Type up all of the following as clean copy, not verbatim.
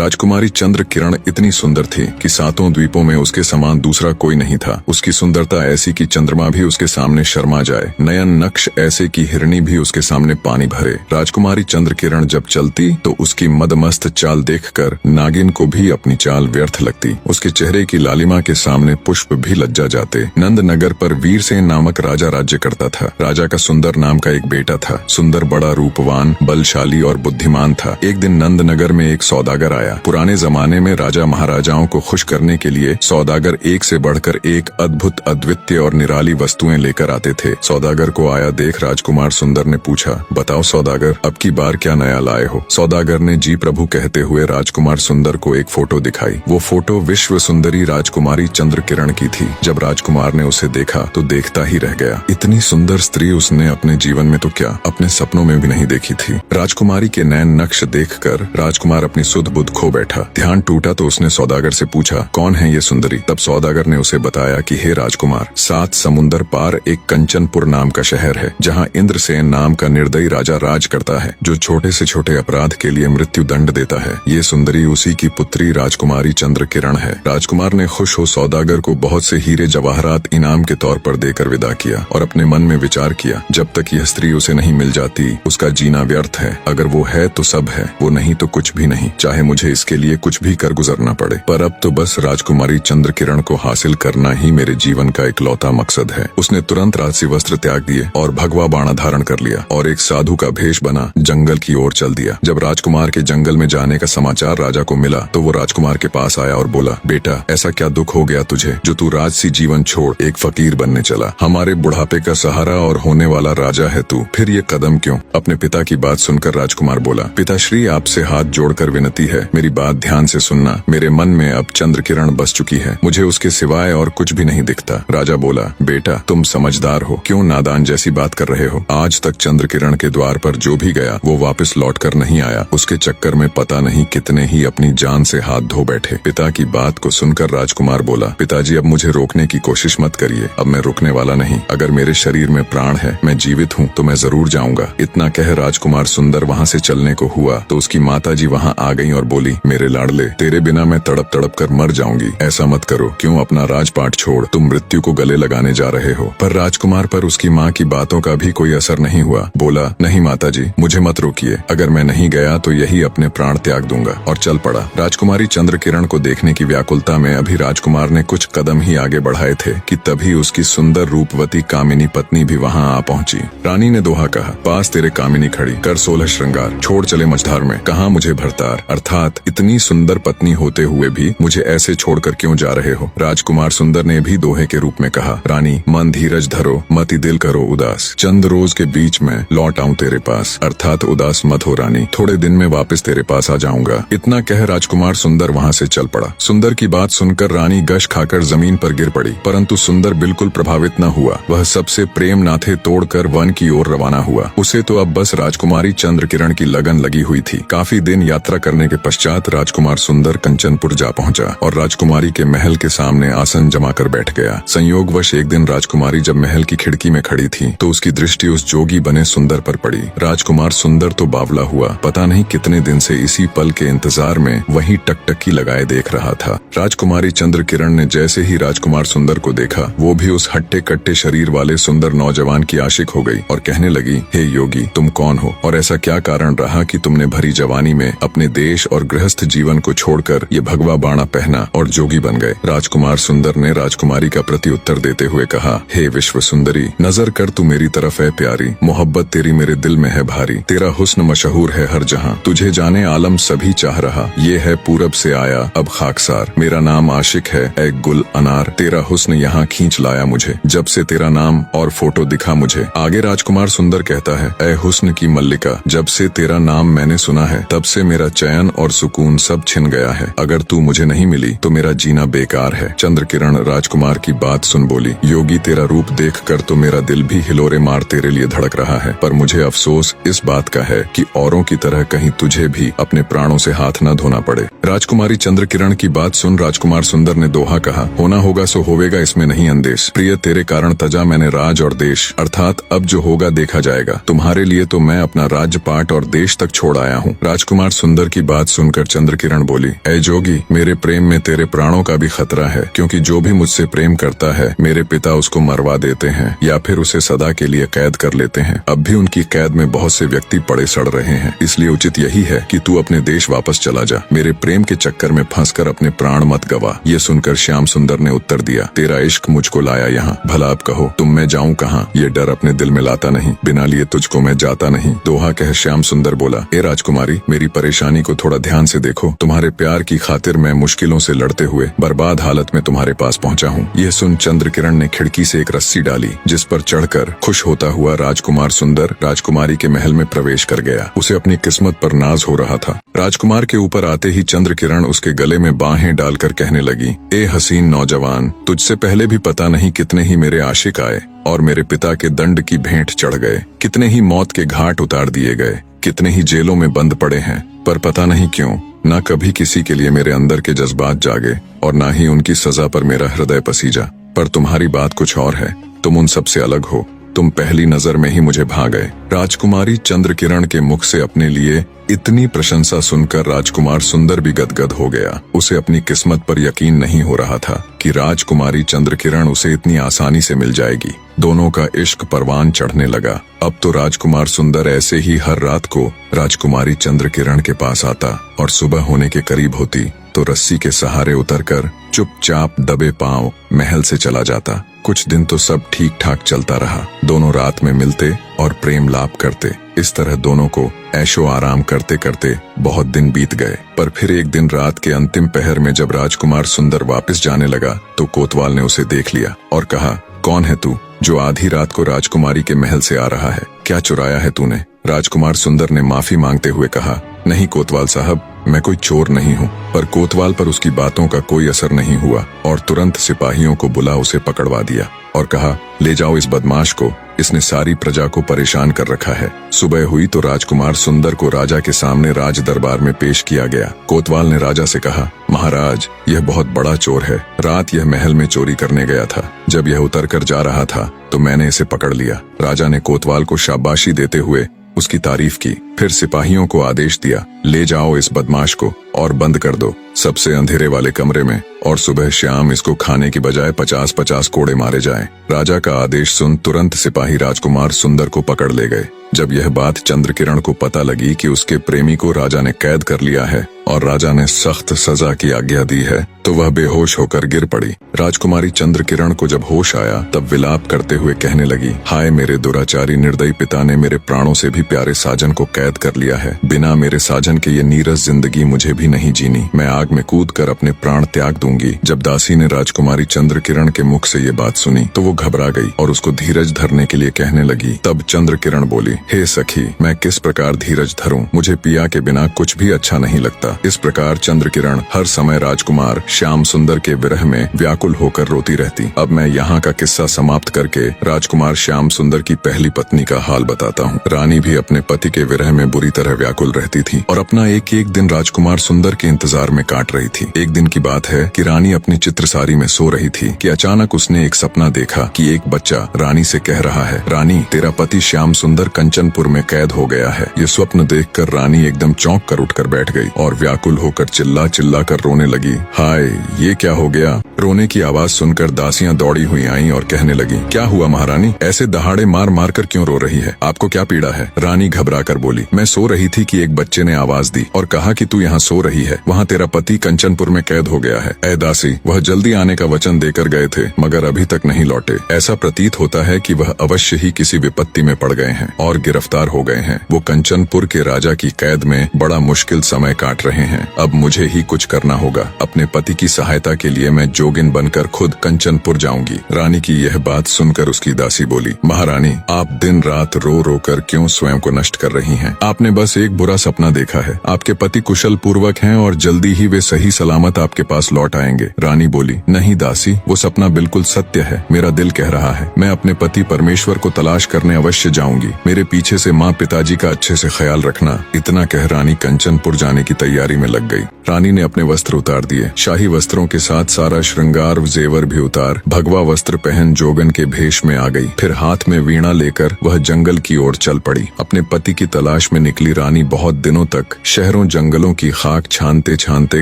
राजकुमारी चंद्र किरण इतनी सुंदर थी कि सातों द्वीपों में उसके समान दूसरा कोई नहीं था। उसकी सुंदरता ऐसी कि चंद्रमा भी उसके सामने शर्मा जाए, नयन नक्श ऐसे कि हिरणी भी उसके सामने पानी भरे। राजकुमारी चंद्र किरण जब चलती तो उसकी मदमस्त चाल देखकर नागिन को भी अपनी चाल व्यर्थ लगती। उसके चेहरे की लालिमा के सामने पुष्प भी लज्जा जाते। नंद नगर पर वीरसेन नामक राजा राज्य करता था। राजा का सुंदर नाम का एक बेटा था। सुंदर, बड़ा, रूपवान, बलशाली और बुद्धिमान था। एक दिन नंद नगर में एक सौदागर आया। पुराने जमाने में राजा महाराजाओं को खुश करने के लिए सौदागर एक से बढ़कर एक अद्भुत, अद्वितीय और निराली वस्तुएं लेकर आते थे। सौदागर को आया देख राजकुमार सुंदर ने पूछा, बताओ सौदागर, अब की बार क्या नया लाए हो? सौदागर ने जी प्रभु कहते हुए राजकुमार सुंदर को एक फोटो दिखाई। वो फोटो विश्व सुंदरी राजकुमारी चंद्र किरण की थी। जब राजकुमार ने उसे देखा तो देखता ही रह गया। इतनी सुंदर स्त्री उसने अपने जीवन में तो क्या, अपने सपनों में भी नहीं देखी थी। राजकुमारी के नैन नक्श देखकर राजकुमार अपनी सुध बुध खो बैठा। ध्यान टूटा तो उसने सौदागर से पूछा, कौन है ये सुंदरी? तब सौदागर ने उसे बताया कि हे राजकुमार, 7 समुंदर पार एक कंचनपुर नाम का शहर है, जहाँ इंद्रसेन नाम का निर्दयी राजा राज करता है, जो छोटे से छोटे अपराध के लिए मृत्यु दंड देता है। ये सुंदरी उसी की पुत्री राजकुमारी चंद्र किरण है। राजकुमार ने खुश हो सौदागर को बहुत से हीरे जवाहरात इनाम के तौर पर देकर विदा किया और अपने मन में विचार किया, जब तक यह स्त्री उसे नहीं मिल जाती उसका जीना व्यर्थ है। अगर वो है तो सब है, वो नहीं तो कुछ भी नहीं, चाहे मुझे इसके लिए कुछ भी कर गुजरना पड़े। पर अब तो बस राजकुमारी चंद्र किरण को हासिल करना ही मेरे जीवन का इकलौता मकसद है। उसने तुरंत राजसी वस्त्र त्याग दिए और भगवा बाणा धारण कर लिया और एक साधु का भेष बना जंगल की ओर चल दिया। जब राजकुमार के जंगल में जाने का समाचार राजा को मिला तो वो राजकुमार के पास आया और बोला, बेटा, ऐसा क्या दुख हो गया तुझे जो तू राजसी जीवन छोड़ एक फकीर बनने चला? हमारे बुढ़ापे का सहारा और होने वाला राजा है तू, फिर ये कदम क्यों? अपने पिता की बात सुनकर राजकुमार बोला, पिताश्री, आपसे हाथ जोड़कर विनती है, मेरी बात ध्यान से सुनना। मेरे मन में अब चंद्र किरण बस चुकी है, मुझे उसके सिवाय और कुछ भी नहीं दिखता। राजा बोला, बेटा, तुम समझदार हो, क्यों नादान जैसी बात कर रहे हो? आज तक चंद्र किरण के द्वार पर जो भी गया वो वापस लौट कर नहीं आया। उसके चक्कर में पता नहीं कितने ही अपनी जान से हाथ धो बैठे। पिता की बात को सुनकर राजकुमार बोला, पिताजी, अब मुझे रोकने की कोशिश मत करिए, अब मैं रुकने वाला नहीं। अगर मेरे शरीर में प्राण है, मैं जीवित हूँ, तो मैं जरूर जाऊंगा। इतना कह राजकुमार सुंदर वहाँ से चलने को हुआ तो उसकी माताजी वहाँ आ गई और बोली, मेरे लाडले, तेरे बिना मैं तड़प तड़प कर मर जाऊंगी। ऐसा मत करो, क्यों अपना राजपाट छोड़ तुम मृत्यु को गले लगाने जा रहे हो? पर राजकुमार पर उसकी माँ की बातों का भी कोई असर नहीं हुआ। बोला, नहीं माताजी, मुझे मत रोकिए, अगर मैं नहीं गया तो यही अपने प्राण त्याग दूंगा, और चल पड़ा। राजकुमारी चंद्र किरण को देखने की व्याकुलता में अभी राजकुमार ने कुछ कदम ही आगे बढ़ाए थे कि तभी उसकी सुंदर रूपवती कामिनी पत्नी भी वहाँ आ पहुंची। रानी ने दोहा कहा, पास तेरे कामिनी खड़ी, कर 16 श्रृंगार, छोड़ चले मझधार में, कहाँ मुझे भरतार। अर्थात इतनी सुंदर पत्नी होते हुए भी मुझे ऐसे छोड़कर क्यों जा रहे हो? राजकुमार सुंदर ने भी दोहे के रूप में कहा, रानी, मन धीरज धरो, मति दिल करो उदास, चंद रोज के बीच में लौट आऊं तेरे पास। अर्थात उदास मत हो रानी, थोड़े दिन में वापस तेरे पास आ जाऊंगा। इतना कह राजकुमार सुंदर वहाँ से चल पड़ा। सुंदर की बात सुनकर रानी गश खाकर जमीन पर गिर पड़ी, परंतु सुंदर बिल्कुल प्रभावित न हुआ। वह सबसे प्रेम नाथे तोड़कर वन की ओर रवाना हुआ। उसे तो अब बस राजकुमारी चंद्र किरण की लगन लगी हुई थी। काफी दिन यात्रा करने के पश्चात राजकुमार सुंदर कंचनपुर जा पहुंचा और राजकुमारी के महल के सामने आसन जमा कर बैठ गया। संयोगवश एक दिन राजकुमारी जब महल की खिड़की में खड़ी थी तो उसकी दृष्टि उस जोगी बने सुंदर पर पड़ी। राजकुमार सुंदर तो बावला हुआ, पता नहीं कितने दिन से इसी पल के इंतजार में वही टकटकी लगाए देख रहा था। राजकुमारी चंद्र किरण ने जैसे ही राजकुमार सुंदर को देखा, वो भी उस हट्टे कट्टे शरीर वाले सुंदर नौजवान की आशिक हो गई और कहने लगी, हे योगी, तुम कौन हो और ऐसा क्या कारण रहा कि तुमने भरी जवानी में अपने देश और गृहस्थ जीवन को छोड़कर ये भगवा बाणा पहना और जोगी बन गए? राजकुमार सुंदर ने राजकुमारी का प्रत्युत्तर देते हुए कहा, हे विश्व सुंदरी, नजर कर तू मेरी तरफ है प्यारी, मोहब्बत तेरी मेरे दिल में है भारी, तेरा हुस्न मशहूर है हर जहां, तुझे जाने आलम सभी चाह रहा, ये है पूरब से आया अब खाकसार, मेरा नाम आशिक है ए गुल अनार, तेरा हुस्न यहाँ खींच लाया मुझे, जब से तेरा नाम और फोटो दिखा मुझे। आगे राजकुमार सुंदर कहता है, ए हुस्न की मल्लिका, जब से तेरा नाम मैंने सुना है तब से मेरा चैन और सुकून सब छिन गया है, अगर तू मुझे नहीं मिली तो मेरा जीना बेकार है। चंद्र किरण राजकुमार की बात सुन बोली, योगी, तेरा रूप देखकर तो मेरा दिल भी हिलोरे मार तेरे लिए धड़क रहा है, पर मुझे अफसोस इस बात का है कि औरों की तरह कहीं तुझे भी अपने प्राणों से हाथ न धोना पड़े। राजकुमारी चंद्र किरण की बात सुन राजकुमार सुंदर ने दोहा कहा, होना होगा सो होवेगा, इसमें नहीं अंदेश। प्रिय, तेरे कारण तजा मैंने राज और देश, अर्थात अब जो होगा देखा जाएगा। तुम्हारे लिए तो मैं अपना राज्य पाट और देश तक छोड़ आया हूँ। राजकुमार सुंदर की बात सुन सुनकर चंद्रकिरण बोली, ऐ जोगी, मेरे प्रेम में तेरे प्राणों का भी खतरा है, क्योंकि जो भी मुझसे प्रेम करता है मेरे पिता उसको मरवा देते हैं या फिर उसे सदा के लिए कैद कर लेते हैं। अब भी उनकी कैद में बहुत से व्यक्ति पड़े सड़ रहे हैं, इसलिए उचित यही है कि तू अपने देश वापस चला जा। मेरे प्रेम के चक्कर में फंसकर अपने प्राण मत गवा। ये सुनकर श्याम सुंदर ने उत्तर दिया, तेरा इश्क मुझको लाया यहाँ, भला अब कहो तुम मैं जाऊँ कहाँ? ये डर अपने दिल में लाता नहीं, बिना लिए तुझको मैं जाता नहीं। दोहा कह श्याम सुंदर बोला, ए राजकुमारी, मेरी परेशानी को थोड़ा ध्यान से देखो। तुम्हारे प्यार की खातिर मैं मुश्किलों से लड़ते हुए बर्बाद हालत में तुम्हारे पास पहुँचा हूँ। यह सुन चंद्रकिरण ने खिड़की से एक रस्सी डाली, जिस पर चढ़कर खुश होता हुआ राजकुमार सुंदर राजकुमारी के महल में प्रवेश कर गया। उसे अपनी किस्मत पर नाज हो रहा था। राजकुमार के ऊपर आते ही चंद्रकिरण उसके गले में बाहें डालकर कहने लगी, ए हसीन नौजवान, तुझसे पहले भी पता नहीं कितने ही मेरे आशिक आए और मेरे पिता के दंड की भेंट चढ़ गए, कितने ही मौत के घाट उतार दिए गए, कितने ही जेलों में बंद पड़े हैं, पर पता नहीं क्यों न कभी किसी के लिए मेरे अंदर के जज्बात जागे और न ही उनकी सजा पर मेरा हृदय पसीजा। पर तुम्हारी बात कुछ और है, तुम उन सबसे अलग हो। तुम पहली नजर में ही मुझे भा गए। राजकुमारी चंद्रकिरण के मुख से अपने लिए इतनी प्रशंसा सुनकर राजकुमार सुंदर भी गदगद हो गया। उसे अपनी किस्मत पर यकीन नहीं हो रहा था कि राजकुमारी चंद्रकिरण उसे इतनी आसानी से मिल जाएगी। दोनों का इश्क परवान चढ़ने लगा। अब तो राजकुमार सुंदर ऐसे ही हर रात को राजकुमारी चंद्रकिरण के पास आता और सुबह होने के करीब होती तो रस्सी के सहारे उतरकर चुपचाप दबे पांव महल से चला जाता। कुछ दिन तो सब ठीक ठाक चलता रहा। दोनों रात में मिलते और प्रेम लाप करते। इस तरह दोनों को ऐशो आराम करते करते बहुत दिन बीत गए। पर फिर एक दिन रात के अंतिम पहर में जब राजकुमार सुंदर वापस जाने लगा तो कोतवाल ने उसे देख लिया और कहा, कौन है तू जो आधी रात को राजकुमारी के महल से आ रहा है? क्या चुराया है तूने? राजकुमार सुंदर ने माफी मांगते हुए कहा, नहीं कोतवाल साहब, मैं कोई चोर नहीं हूँ। पर कोतवाल पर उसकी बातों का कोई असर नहीं हुआ और तुरंत सिपाहियों को बुला उसे पकड़वा दिया और कहा, ले जाओ इस बदमाश को, इसने सारी प्रजा को परेशान कर रखा है। सुबह हुई तो राजकुमार सुंदर को राजा के सामने राज दरबार में पेश किया गया। कोतवाल ने राजा से कहा, महाराज, यह बहुत बड़ा चोर है। रात यह महल में चोरी करने गया था। जब यह उतर कर जा रहा था तो मैंने इसे पकड़ लिया। राजा ने कोतवाल को शाबाशी देते हुए उसकी तारीफ की। फिर सिपाहियों को आदेश दिया, ले जाओ इस बदमाश को और बंद कर दो सबसे अंधेरे वाले कमरे में, और सुबह शाम इसको खाने की बजाय 50-50 कोड़े मारे जाएं। राजा का आदेश सुन तुरंत सिपाही राजकुमार सुंदर को पकड़ ले गए। जब यह बात चंद्रकिरण को पता लगी कि उसके प्रेमी को राजा ने कैद कर लिया है और राजा ने सख्त सजा की आज्ञा दी है तो वह बेहोश होकर गिर पड़ी। राजकुमारी चंद्रकिरण को जब होश आया तब विलाप करते हुए कहने लगी, हाय मेरे दुराचारी निर्दयी पिता ने मेरे प्राणों से भी प्यारे साजन को कैद कर लिया है। बिना मेरे साजन के ये नीरस जिंदगी मुझे भी नहीं जीनी। मैं आग में कूद कर अपने प्राण त्याग दूंगी। जब दासी ने राजकुमारी चंद्रकिरण के मुख से ये बात सुनी तो वो घबरा गई और उसको धीरज धरने के लिए कहने लगी। तब चंद्रकिरण बोली, हे सखी, मैं किस प्रकार धीरज धरूं? मुझे पिया के बिना कुछ भी अच्छा नहीं लगता। इस प्रकार चंद्रकिरण हर समय राजकुमार श्याम सुंदर के विरह में व्याकुल होकर रोती रहती। अब मैं यहाँ का किस्सा समाप्त करके राजकुमार श्याम सुंदर की पहली पत्नी का हाल बताता हूँ। रानी भी अपने पति के विरह में बुरी तरह व्याकुल रहती थी और अपना एक एक दिन राजकुमार सुंदर के इंतजार में काट रही थी। एक दिन की बात है कि रानी अपनी चित्रसारी में सो रही थी कि अचानक उसने एक सपना देखा कि एक बच्चा रानी से कह रहा है, रानी, तेरा पति श्याम सुंदर कंचनपुर में कैद हो गया है। ये स्वप्न देखकर रानी एकदम चौंक कर उठकर बैठ गई और व्याकुल होकर चिल्ला चिल्ला कर रोने लगी। हाय, ये क्या हो गया? रोने की आवाज सुनकर दासियां दौड़ी हुई आईं और कहने लगी, क्या हुआ महारानी? ऐसे दहाड़े मार मार कर क्यों रो रही है? आपको क्या पीड़ा है? रानी घबरा कर बोली, मैं सो रही थी कि एक बच्चे ने आवाज दी और कहा कि तू यहाँ सो रही है, वहाँ तेरा पति कंचनपुर में कैद हो गया है। ऐ दासी, वह जल्दी आने का वचन देकर गए थे मगर अभी तक नहीं लौटे। ऐसा प्रतीत होता है कि वह अवश्य ही किसी विपत्ति में पड़ गए हैं और गिरफ्तार हो गए हैं। वो कंचनपुर के राजा की कैद में बड़ा मुश्किल समय काट रहे हैं। अब मुझे ही कुछ करना होगा। अपने पति की सहायता के लिए मैं जोगिन बनकर खुद कंचनपुर जाऊंगी। रानी की यह बात सुनकर उसकी दासी बोली, महारानी, आप दिन रात रो रो कर क्यों स्वयं को नष्ट कर रही हैं? आपने बस एक बुरा सपना देखा है। आपके पति कुशल पूर्वक हैं और जल्दी ही वे सही सलामत आपके पास लौट आएंगे। रानी बोली, नहीं दासी, वो सपना बिल्कुल सत्य है। मेरा दिल कह रहा है मैं अपने पति परमेश्वर को तलाश करने अवश्य जाऊंगी। मेरे पीछे से माँ पिताजी का अच्छे से ख्याल रखना। इतना कह रानी कंचनपुर जाने की तैयारी में लग गई। रानी ने अपने वस्त्र उतार दिए। शाही वस्त्रों के साथ सारा श्रृंगार जेवर भी उतार भगवा वस्त्र पहन जोगन के भेष में आ गई। फिर हाथ में वीणा लेकर वह जंगल की ओर चल पड़ी। अपने पति की तलाश में निकली रानी बहुत दिनों तक शहरों जंगलों की खाक छानते छानते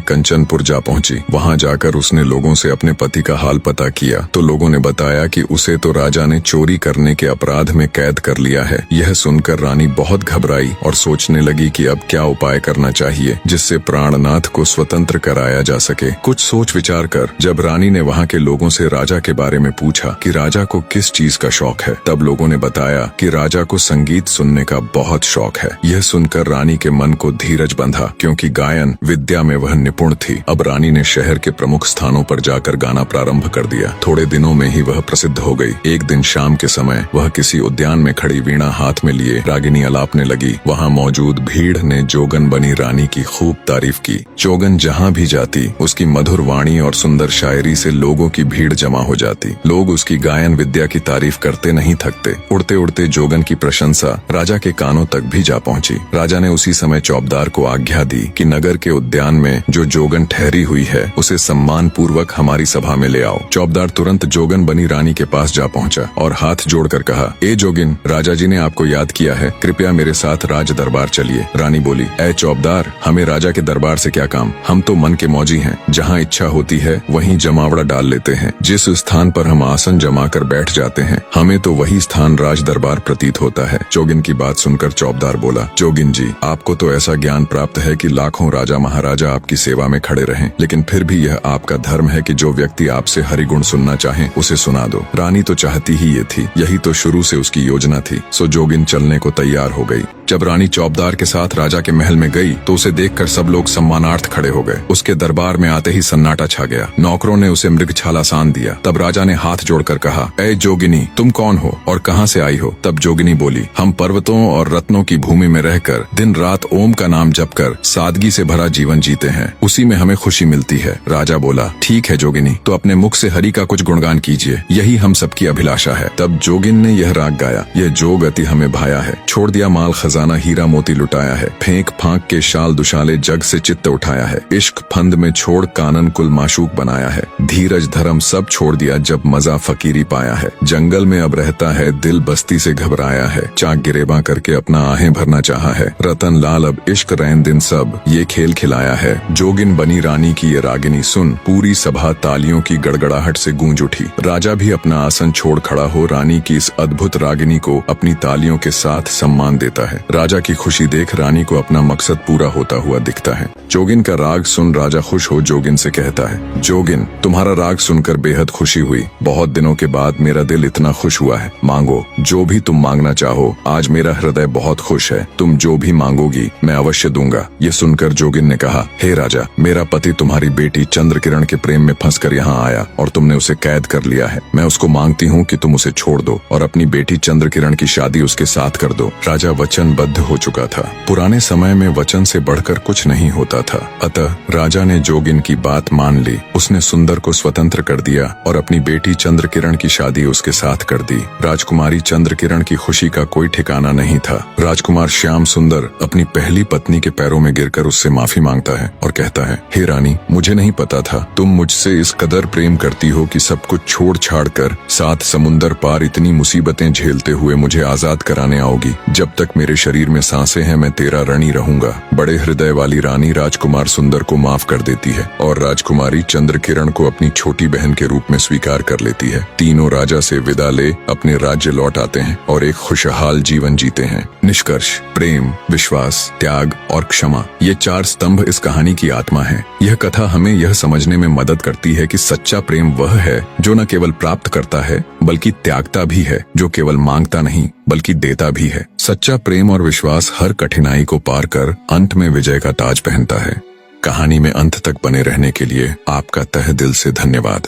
कंचनपुर जा पहुंची। वहां जाकर उसने लोगों से अपने पति का हाल पता किया तो लोगों ने बताया कि उसे तो राजा ने चोरी करने के अपराध में कैद कर लिया है। यह सुनकर रानी बहुत घबराई और सोचने लगी कि अब क्या उपाय करना चाहिए जिससे प्राणनाथ को स्वतंत्र कराया जा सके। कुछ सोच विचार कर जब रानी ने वहां के लोगों से राजा के बारे में पूछा कि राजा को किस चीज का शौक है, तब लोगों ने बताया कि राजा को संगीत सुनने का बहुत शौक है। यह सुनकर रानी के मन को धीरज बंधा क्योंकि गायन विद्या में वह निपुण थी। अब रानी ने शहर के प्रमुख स्थानों पर जाकर गाना प्रारंभ कर दिया। थोड़े दिनों में ही वह प्रसिद्ध हो गई। एक दिन शाम के समय वह किसी उद्यान में खड़ी वीणा हाथ में लिए रागिनी अलापने लगी। वहां मौजूद भीड़ ने जोगन बनी रानी की खूब तारीफ की। जोगन जहां भी जाती उसकी मधुर वाणी और सुंदर शायरी से लोगों की भीड़ जमा हो जाती। लोग उसकी गायन विद्या की तारीफ करते नहीं थकते। उड़ते उड़ते जोगन की प्रशंसा राजा के कानों तक भी जा पहुंची। राजा ने उसी समय चौबदार को आज्ञा दी कि नगर के उद्यान में जो जोगन ठहरी हुई है उसे सम्मान पूर्वक हमारी सभा में ले आओ। चौबदार तुरंत जोगन बनी रानी के पास जा पहुंचा और हाथ जोड़कर कहा, ए जोगिन, राजा जी ने आपको याद किया है, कृपया मेरे साथ राज दरबार चलिए। रानी बोली, ए चौबदार, हमें राजा के दरबार से क्या काम, हम तो मन के मौजी हैं। जहाँ इच्छा होती है वहीं जमावड़ा डाल लेते हैं। जिस स्थान पर हम आसन जमा कर बैठ जाते हैं हमें तो वही स्थान राज दरबार प्रतीत होता है। जोगिन की बात सुनकर चौबदार बोला, जोगिन जी, आपको तो ऐसा ज्ञान प्राप्त है कि लाखों राजा महाराजा आपकी सेवा में खड़े रहें, लेकिन फिर भी यह आपका धर्म है कि जो व्यक्ति आपसे हरिगुण सुनना चाहे उसे सुना दो। रानी तो चाहती ही ये थी, यही तो शुरू से उसकी योजना थी। सो जोगिन चलने को तैयार हो गई। जब रानी चौबदार के साथ राजा के महल में गई तो उसे देखकर सब लोग सम्मानार्थ खड़े हो गए। उसके दरबार में आते ही सन्नाटा छा गया। नौकरों ने उसे मृगछाला सान दिया। तब राजा ने हाथ जोड़कर कहा, ए जोगिनी, तुम कौन हो और कहां से आई हो? तब जोगिनी बोली, हम पर्वतों और रत्नों की भूमि में रहकर दिन रात ओम का नाम जपकर सादगी से भरा जीवन जीते हैं, उसी में हमें खुशी मिलती है। राजा बोला, ठीक है जोगिनी, तो अपने मुख से हरि का कुछ गुणगान कीजिए, यही हम सबकी अभिलाषा है। तब जोगिन ने यह राग गाया, यह जोग अति हमें भाया है, छोड़ दिया माल खजाना हीरा मोती लुटाया है, फेंक फांक के शाल दुशाले जग से चित्त उठाया है, इश्क फंद में छोड़ कानन कुल माशूक बनाया है, धीरज धर्म सब छोड़ दिया जब मजा फकीरी पाया है, जंगल में अब रहता है दिल बस्ती से घबराया है, चाक गिरेबा करके अपना आहें भरना चाहा है, रतन लाल अब इश्क रैन दिन सब ये खेल खिलाया है। जोगिन बनी रानी की ये रागिनी सुन पूरी सभा तालियों की गड़गड़ाहट से गूंज उठी। राजा भी अपना आसन छोड़ खड़ा हो रानी की इस अद्भुत रागिनी को अपनी तालियों के साथ सम्मान देता है। राजा की खुशी देख रानी को अपना मकसद पूरा होता हुआ दिखता है। जोगिन का राग सुन राजा खुश हो जोगिन से कहता है, जोगिन, तुम्हारा राग सुनकर बेहद खुशी हुई। बहुत दिनों के बाद मेरा दिल इतना खुश हुआ है। मांगो जो भी तुम मांगना चाहो, आज मेरा हृदय बहुत खुश है। तुम जो भी मांगोगी मैं अवश्य दूंगा। ये सुनकर जोगिन ने कहा, हे राजा, मेरा पति तुम्हारी बेटी चंद्रकिरण के प्रेम में फंसकर यहाँ आया और तुमने उसे कैद कर लिया है। मैं उसको मांगती हूँ कि तुम उसे छोड़ दो और अपनी बेटी चंद्रकिरण की शादी उसके साथ कर दो। राजा वचनबद्ध हो चुका था। पुराने समय में वचन से बढ़कर कुछ नहीं होता था। अतः राजा ने जोगिन की बात मान ली। उसने सुंदर को स्वतंत्र कर दिया और अपनी बेटी चंद्रकिरण की शादी उसके साथ कर दी। राजकुमारी चंद्रकिरण की खुशी का कोई ठिकाना नहीं था। राजकुमार श्याम सुंदर अपनी पहली पत्नी के पैरों में गिरकर उससे माफी मांगता है और कहता है, हे रानी, मुझे नहीं पता था तुम मुझसे इस कदर प्रेम करती हो कि सब कुछ छोड़ छाड़ कर 7 समुंदर पार इतनी मुसीबतें झेलते हुए मुझे आजाद कराने आओगी। जब तक मेरे शरीर में सांसें हैं मैं तेरा ऋणी रहूंगा। बड़े हृदय वाली रानी राजकुमार सुंदर को माफ कर देती है और राजकुमारी चंद्रकिरण को अपनी छोटी बहन के रूप में स्वीकार कर लेती है। तीनों राजा से विदा ले अपने राज्य लौट आते हैं और एक खुशहाल जीवन जीते हैं। निष्कर्ष, प्रेम, विश्वास, त्याग और क्षमा, ये 4 स्तंभ इस कहानी की आत्मा है। यह कथा हमें यह समझने में मदद करती है कि सच्चा प्रेम वह है जो न केवल प्राप्त करता है बल्कि त्यागता भी है, जो केवल मांगता नहीं बल्कि देता भी है। सच्चा प्रेम और विश्वास हर कठिनाई को पार कर अंत में विजय का ताज पहनता है। कहानी में अंत तक बने रहने के लिए आपका तहे दिल से धन्यवाद।